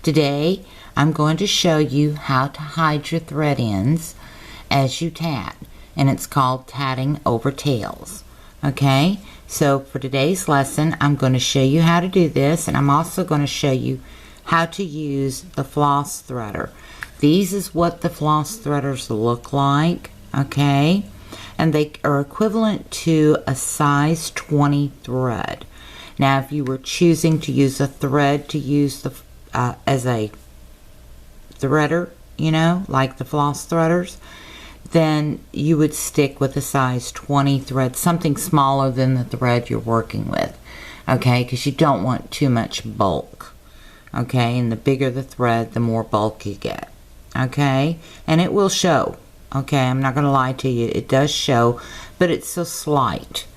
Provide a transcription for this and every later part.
Today I'm going to show you how to hide your thread ends as you tat, and it's called tatting over tails. Okay, so for today's lesson I'm going to show you how to do this, and I'm also going to show you how to use the floss threader. These is what the floss threaders look like, okay, and they are equivalent to a size 20 thread. Now if you were choosing to use a thread to use the as a threader, you know, like the floss threaders, then you would stick with a size 20 thread, something smaller than the thread you're working with, okay, because you don't want too much bulk, okay, and the bigger the thread, the more bulk you get, okay, and it will show, okay, I'm not going to lie to you, it does show, but it's so slight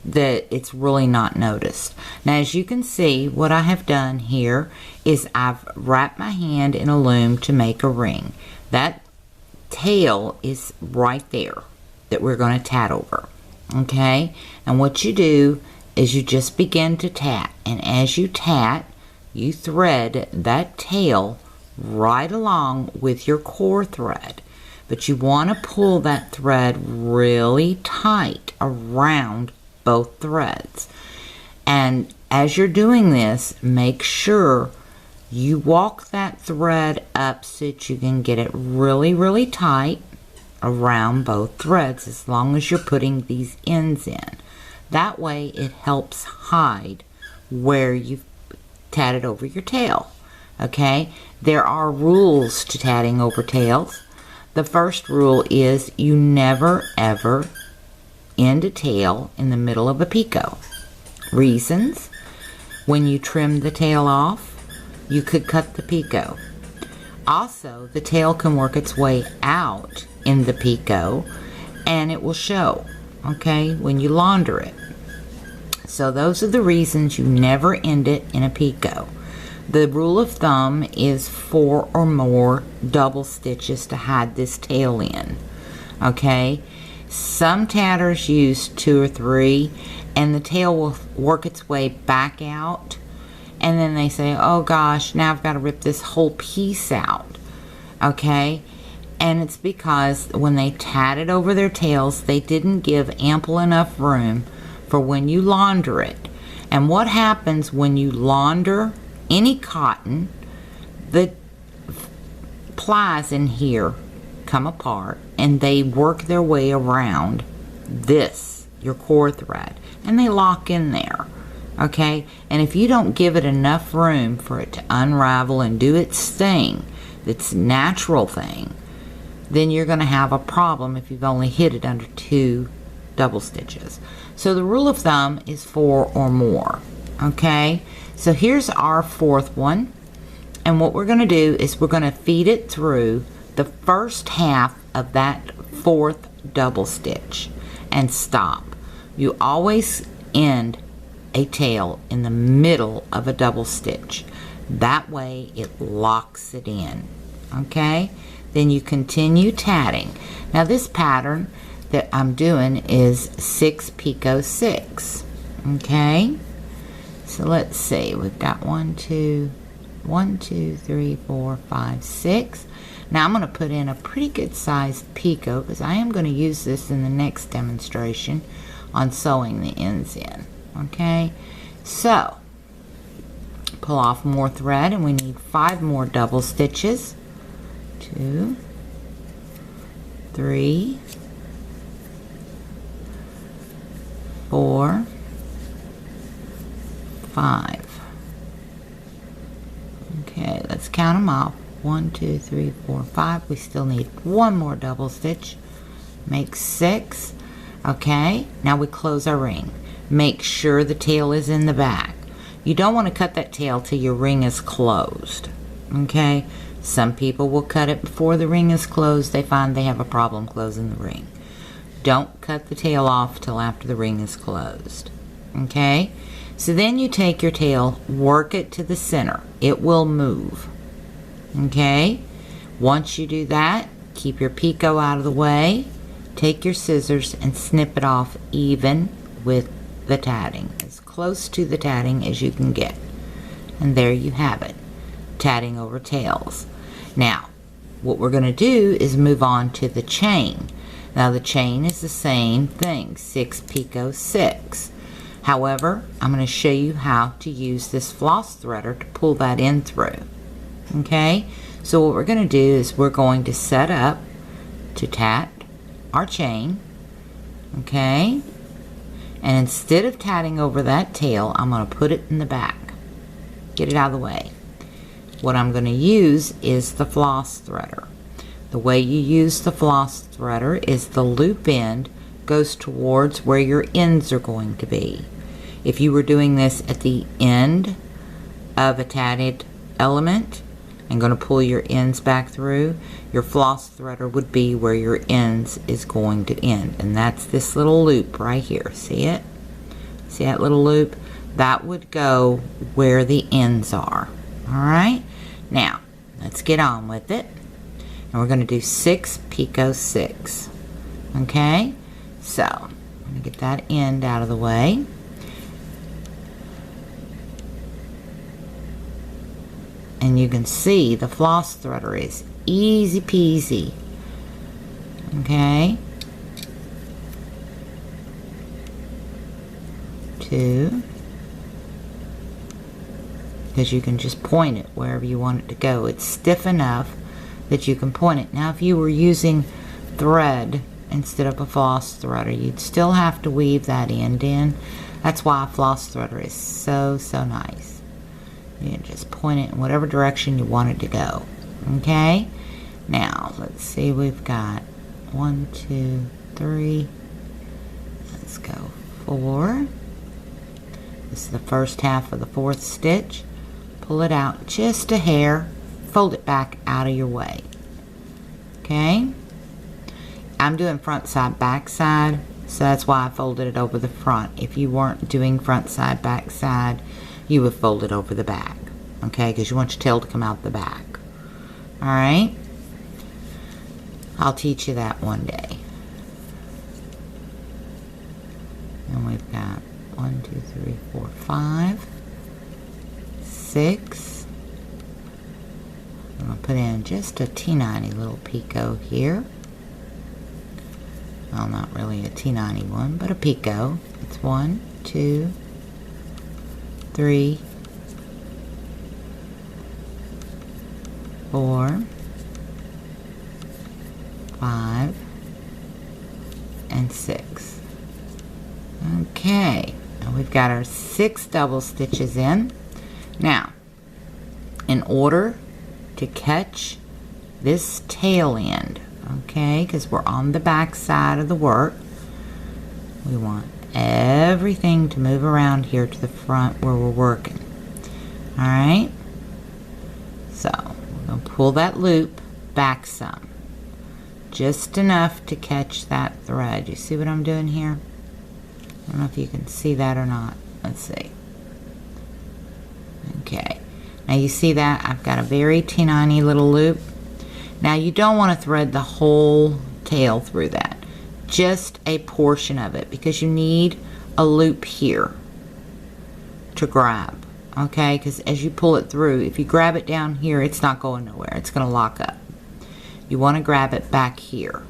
that it's really not noticed. Now as you can see, what I have done here is I've wrapped my hand in a loom to make a ring. That tail is right there that we're going to tat over, okay, and what you do is you just begin to tat, and as you tat you thread that tail right along with your core thread, but you want to pull that thread really tight around both threads. And as you're doing this, make sure you walk that thread up so that you can get it really tight around both threads, as long as you're putting these ends in. That way it helps hide where you've tatted over your tail. Okay, there are rules to tatting over tails. The first rule is you never ever end a tail in the middle of a picot. Reasons: when you trim the tail off, you could cut the picot. Also, the tail can work its way out in the picot and it will show, okay, when you launder it. So those are the reasons you never end it in a picot. The rule of thumb is 4 or more double stitches to hide this tail in, okay. Some tatters use 2 or 3 and the tail will work its way back out, and then they say, oh gosh, now I've got to rip this whole piece out, okay, and it's because when they tatted over their tails they didn't give ample enough room for when you launder it. And what happens when you launder any cotton, the plies in here come apart and they work their way around this, your core thread, and they lock in there, okay, and if you don't give it enough room for it to unravel and do its thing, its natural thing, then you're going to have a problem if you've only hid it under 2 double stitches. So the rule of thumb is 4 or more, okay. So here's our 4th one, and what we're going to do is we're going to feed it through the first half of that 4th double stitch and stop. You always end a tail in the middle of a double stitch. That way it locks it in, okay. Then you continue tatting. Now this pattern that I'm doing is 6 picot 6, okay. So let's see, we've got 1 2 3 4 5 6. Now I'm going to put in a pretty good sized picot because I am going to use this in the next demonstration on sewing the ends in, okay. So pull off more thread and we need 5 more double stitches. 2 3 4 5. Okay, let's count them off. 1 2 3 4 5. We still need 1 more double stitch. Make 6. Okay, now we close our ring. Make sure the tail is in the back. You don't want to cut that tail till your ring is closed, okay. Some people will cut it before the ring is closed. They find they have a problem closing the ring. Don't cut the tail off till after the ring is closed, okay. So then you take your tail, work it to the center. It will move, okay. Once you do that, keep your picot out of the way, take your scissors and snip it off even with the tatting, as close to the tatting as you can get. And there you have it. tatting over tails. Now, what we're going to do is move on to the chain. Now the chain is the same thing, 6 picot 6. However, I'm going to show you how to use this floss threader to pull that in through. Okay, so what we're going to do is we're going to set up to tat our chain. Okay, and instead of tatting over that tail, I'm going to put it in the back. Get it out of the way. What I'm going to use is the floss threader. The way you use the floss threader is the loop end goes towards where your ends are going to be. If you were doing this at the end of a tatted element and going to pull your ends back through, your floss threader would be where your ends is going to end. And that's this little loop right here. See it? See that little loop? That would go where the ends are. Alright? Now, let's get on with it. And we're going to do 6 picot 6. Okay? So, I'm going to get that end out of the way. And you can see the floss threader is easy peasy. Okay? 2. Because you can just point it wherever you want it to go. It's stiff enough that you can point it. Now if you were using thread instead of a floss threader, you'd still have to weave that end in. That's why a floss threader is so nice. You can just point it in whatever direction you want it to go. Okay? Now let's see, we've got 1, 2, 3. Let's go 4. This is the first half of the 4th stitch. Pull it out just a hair, fold it back out of your way. Okay? I'm doing front side, back side, so that's why I folded it over the front. If you weren't doing front side, back side, you would fold it over the back. Okay? Because you want your tail to come out the back. Alright? I'll teach you that one day. And we've got 1, 2, 3, 4, 5, 6. I'm going to put in just a teeny little picot here. Well, not really a teeny one, but a picot. It's 1, 2, 3, 4, 5, and 6. Okay, and we've got our 6 double stitches in. Now, in order to catch this tail end, okay, because we're on the back side of the work, we want everything to move around here to the front where we're working. Alright, so we're going to pull that loop back some, just enough to catch that thread. You see what I'm doing here? I don't know if you can see that or not. Let's see. Okay, now you see that I've got a very teeny little loop. Now you don't want to thread the whole tail through that, just a portion of it, because you need a loop here to grab. Okay, because as you pull it through, if you grab it down here, it's not going nowhere. It's going to lock up. You want to grab it back here.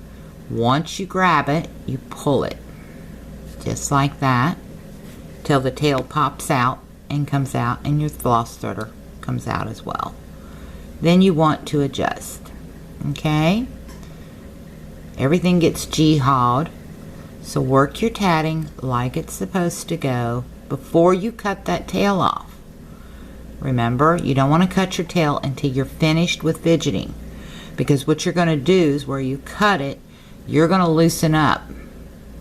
Once you grab it, you pull it just like that till the tail pops out and comes out, and your floss threader comes out as well. Then you want to adjust. Okay, everything gets G-hawed, so work your tatting like it's supposed to go before you cut that tail off. Remember, you don't want to cut your tail until you're finished with fidgeting, because what you're going to do is where you cut it, you're going to loosen up,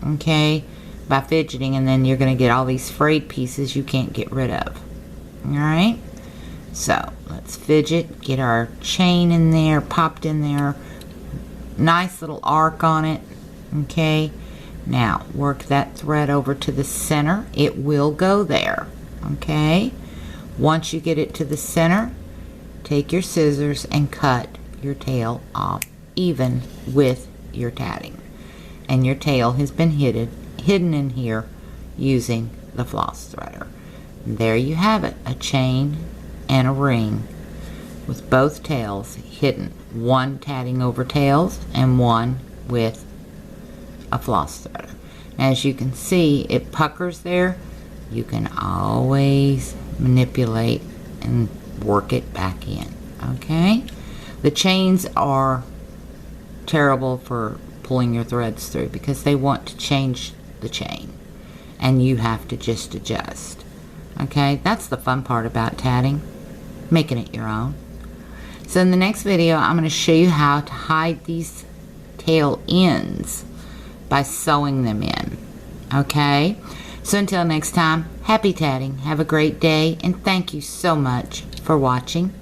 okay, by fidgeting, and then you're going to get all these frayed pieces you can't get rid of. Alright, so let's fidget, get our chain in there, popped in there, nice little arc on it. Okay, now work that thread over to the center. It will go there. Okay, once you get it to the center, take your scissors and cut your tail off even with your tatting, and your tail has been hidden in here using the floss threader. And there you have it, a chain and a ring with both tails hidden. One tatting over tails and one with a floss threader. As you can see, it puckers there. You can always manipulate and work it back in. Okay? The chains are terrible for pulling your threads through because they want to change the chain and you have to just adjust. Okay? That's the fun part about tatting, making it your own. So in the next video, I'm going to show you how to hide these tail ends by sewing them in. Okay? So until next time, happy tatting, have a great day, and thank you so much for watching.